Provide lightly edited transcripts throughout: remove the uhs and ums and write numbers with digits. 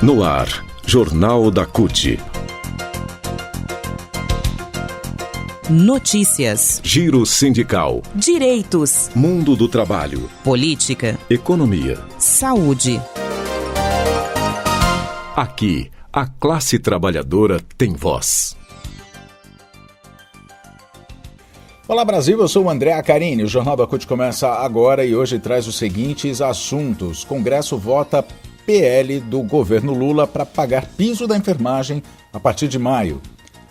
No ar, Jornal da CUT. Notícias, Giro sindical, direitos, mundo do trabalho, política, economia, saúde. Aqui, a classe trabalhadora tem voz. Olá Brasil, eu sou o André Acarini. O Jornal da CUT começa agora e hoje traz os seguintes assuntos. Congresso vota PL do governo Lula para pagar piso da enfermagem a partir de maio.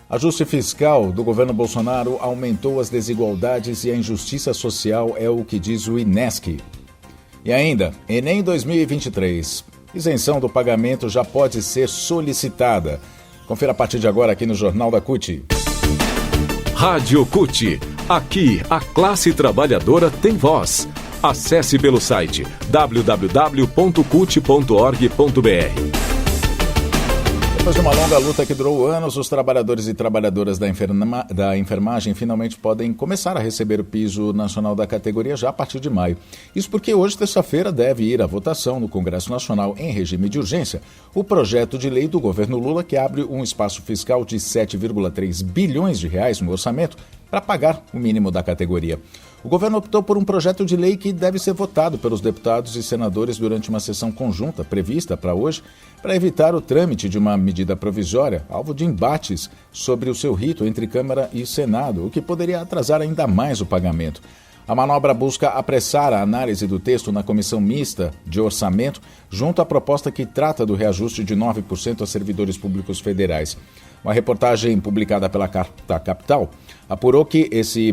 Ajuste fiscal do governo Bolsonaro aumentou as desigualdades e a injustiça social, é o que diz o INESC. E ainda, Enem 2023. Isenção do pagamento já pode ser solicitada. Confira a partir de agora aqui no Jornal da CUT. Rádio CUT. Aqui, a classe trabalhadora tem voz. Acesse pelo site www.cut.org.br. Depois de uma longa luta que durou anos, os trabalhadores e trabalhadoras da enfermagem finalmente podem começar a receber o piso nacional da categoria já a partir de maio. Isso porque hoje, terça-feira, deve ir à votação no Congresso Nacional em regime de urgência o projeto de lei do governo Lula que abre um espaço fiscal de 7,3 bilhões de reais no orçamento para pagar o mínimo da categoria. O governo optou por um projeto de lei que deve ser votado pelos deputados e senadores durante uma sessão conjunta prevista para hoje, para evitar o trâmite de uma medida provisória, alvo de embates sobre o seu rito entre Câmara e Senado, o que poderia atrasar ainda mais o pagamento. A manobra busca apressar a análise do texto na Comissão Mista de Orçamento, junto à proposta que trata do reajuste de 9% a servidores públicos federais. Uma reportagem publicada pela Carta Capital apurou que esse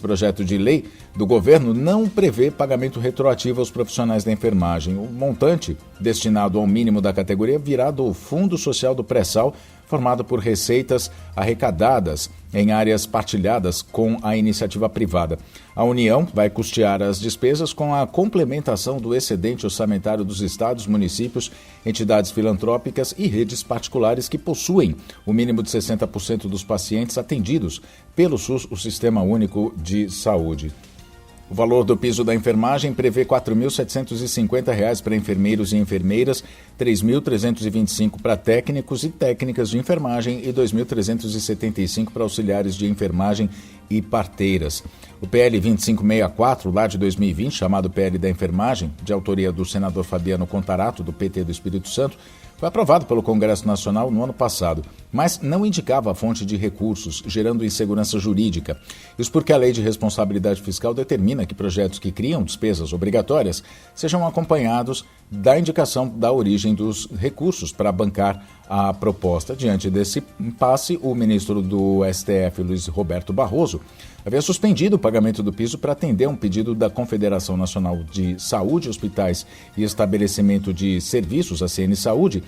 projeto de lei do governo, não prevê pagamento retroativo aos profissionais da enfermagem. O montante destinado ao mínimo da categoria virá do Fundo Social do Pré-Sal, formado por receitas arrecadadas em áreas partilhadas com a iniciativa privada. A União vai custear as despesas com a complementação do excedente orçamentário dos estados, municípios, entidades filantrópicas e redes particulares que possuem o mínimo de 60% dos pacientes atendidos pelo SUS, o Sistema Único de Saúde. O valor do piso da enfermagem prevê R$ 4.750 para enfermeiros e enfermeiras, R$ 3.325 para técnicos e técnicas de enfermagem e R$ 2.375 para auxiliares de enfermagem e parteiras. O PL 2564, lá de 2020, chamado PL da Enfermagem, de autoria do senador Fabiano Contarato, do PT do Espírito Santo, foi aprovado pelo Congresso Nacional no ano passado, mas não indicava a fonte de recursos, gerando insegurança jurídica. Isso porque a Lei de Responsabilidade Fiscal determina que projetos que criam despesas obrigatórias sejam acompanhados da indicação da origem dos recursos para bancar a proposta. Diante desse impasse, o ministro do STF, Luiz Roberto Barroso, havia suspendido o pagamento do piso para atender um pedido da Confederação Nacional de Saúde, Hospitais e Estabelecimento de Serviços, a CN Saúde,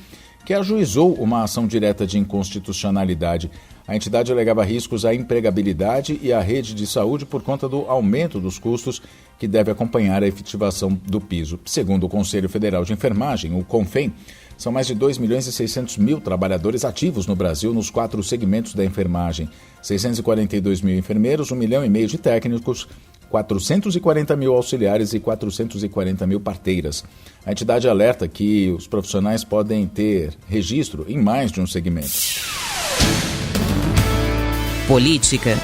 que ajuizou uma ação direta de inconstitucionalidade. A entidade alegava riscos à empregabilidade e à rede de saúde por conta do aumento dos custos que deve acompanhar a efetivação do piso. Segundo o Conselho Federal de Enfermagem, o CONFEM, são mais de 2.600.000 trabalhadores ativos no Brasil nos 4 segmentos da enfermagem. 642 mil enfermeiros, 1,5 milhão de técnicos, 440 mil auxiliares e 440 mil parteiras. A entidade alerta que os profissionais podem ter registro em mais de um segmento. Política.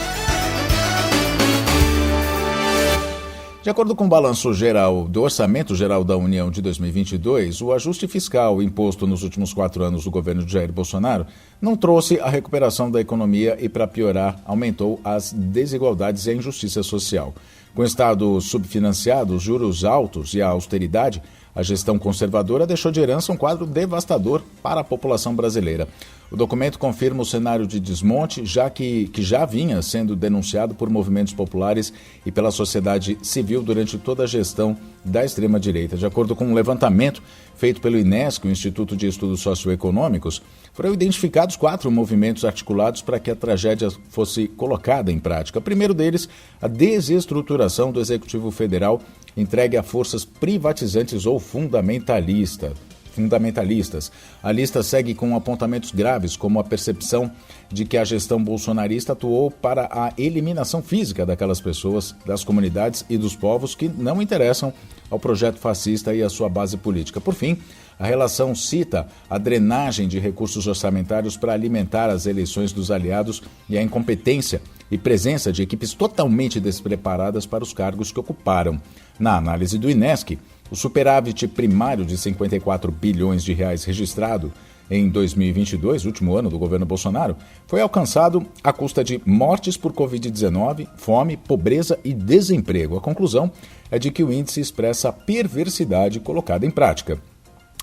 De acordo com o balanço geral do Orçamento Geral da União de 2022, o ajuste fiscal imposto nos últimos 4 anos do governo de Jair Bolsonaro não trouxe a recuperação da economia e, para piorar, aumentou as desigualdades e a injustiça social. Com o Estado subfinanciado, os juros altos e a austeridade, a gestão conservadora deixou de herança um quadro devastador para a população brasileira. O documento confirma o cenário de desmonte, já que já vinha sendo denunciado por movimentos populares e pela sociedade civil durante toda a gestão da extrema-direita. De acordo com um levantamento feito pelo INESC, o Instituto de Estudos Socioeconômicos, foram identificados 4 movimentos articulados para que a tragédia fosse colocada em prática. O primeiro deles, a desestruturação do Executivo Federal entregue a forças privatizantes ou fundamentalistas. fundamentalistas. A lista segue com apontamentos graves, como a percepção de que a gestão bolsonarista atuou para a eliminação física daquelas pessoas, das comunidades e dos povos que não interessam ao projeto fascista e à sua base política. Por fim, a relação cita a drenagem de recursos orçamentários para alimentar as eleições dos aliados e a incompetência e presença de equipes totalmente despreparadas para os cargos que ocuparam. Na análise do INESC, o superávit primário de 54 bilhões de reais registrado em 2022, último ano do governo Bolsonaro, foi alcançado à custa de mortes por Covid-19, fome, pobreza e desemprego. A conclusão é de que o índice expressa a perversidade colocada em prática.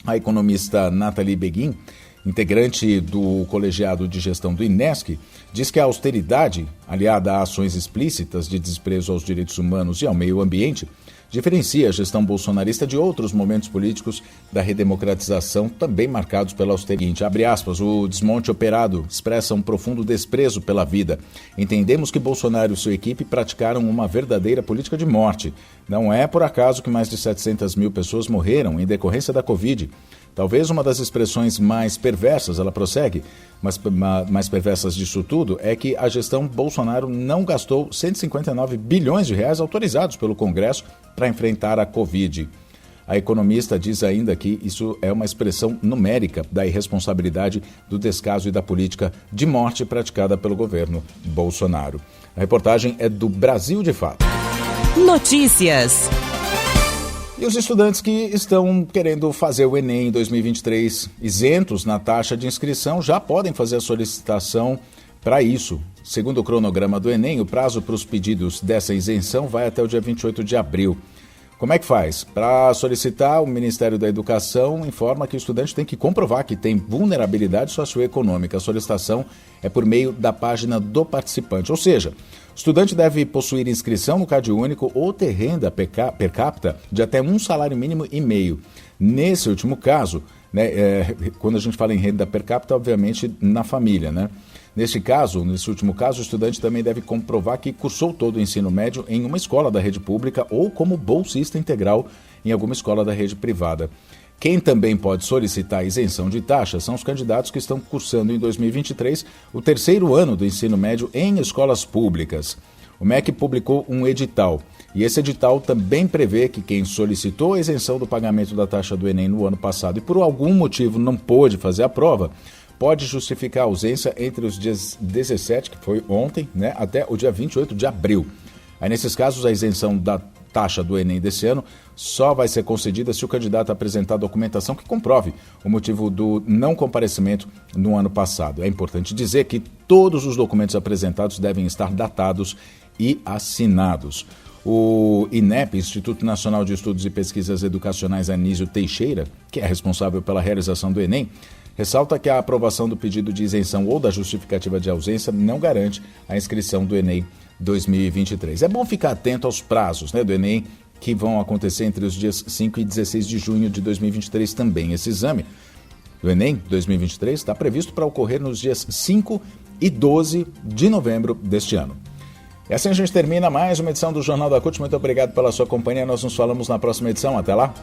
A economista Nathalie Beguin, integrante do colegiado de gestão do INESC, diz que a austeridade, aliada a ações explícitas de desprezo aos direitos humanos e ao meio ambiente, diferencia a gestão bolsonarista de outros momentos políticos da redemocratização, também marcados pela austeridade. Abre aspas, o desmonte operado expressa um profundo desprezo pela vida. Entendemos que Bolsonaro e sua equipe praticaram uma verdadeira política de morte. Não é por acaso que mais de 700 mil pessoas morreram em decorrência da Covid. Talvez uma das expressões mais perversas, ela prossegue, mas mais perversas disso tudo, é que a gestão Bolsonaro não gastou 159 bilhões de reais autorizados pelo Congresso para enfrentar a Covid. A economista diz ainda que isso é uma expressão numérica da irresponsabilidade, do descaso e da política de morte praticada pelo governo Bolsonaro. A reportagem é do Brasil de Fato. Notícias. E os estudantes que estão querendo fazer o Enem em 2023 isentos na taxa de inscrição já podem fazer a solicitação para isso. Segundo o cronograma do Enem, o prazo para os pedidos dessa isenção vai até o dia 28 de abril. Como é que faz? Para solicitar, o Ministério da Educação informa que o estudante tem que comprovar que tem vulnerabilidade socioeconômica. A solicitação é por meio da página do participante, ou seja, o estudante deve possuir inscrição no CadÚnico ou ter renda per capita de até um salário mínimo e meio. Nesse último caso, quando a gente fala em renda per capita, obviamente na família, né? Nesse último caso, o estudante também deve comprovar que cursou todo o ensino médio em uma escola da rede pública ou como bolsista integral em alguma escola da rede privada. Quem também pode solicitar isenção de taxa são os candidatos que estão cursando em 2023 o terceiro ano do ensino médio em escolas públicas. O MEC publicou um edital e esse edital também prevê que quem solicitou a isenção do pagamento da taxa do Enem no ano passado e por algum motivo não pôde fazer a prova, pode justificar a ausência entre os dias 17, que foi ontem, até o dia 28 de abril. Aí, nesses casos, a isenção da taxa do Enem desse ano só vai ser concedida se o candidato apresentar documentação que comprove o motivo do não comparecimento no ano passado. É importante dizer que todos os documentos apresentados devem estar datados e assinados. O INEP, Instituto Nacional de Estudos e Pesquisas Educacionais Anísio Teixeira, que é responsável pela realização do Enem, ressalta que a aprovação do pedido de isenção ou da justificativa de ausência não garante a inscrição do Enem 2023. É bom ficar atento aos prazos do Enem, que vão acontecer entre os dias 5 e 16 de junho de 2023 também. Esse exame do Enem 2023 está previsto para ocorrer nos dias 5 e 12 de novembro deste ano. E assim a gente termina mais uma edição do Jornal da CUT. Muito obrigado pela sua companhia. Nós nos falamos na próxima edição. Até lá!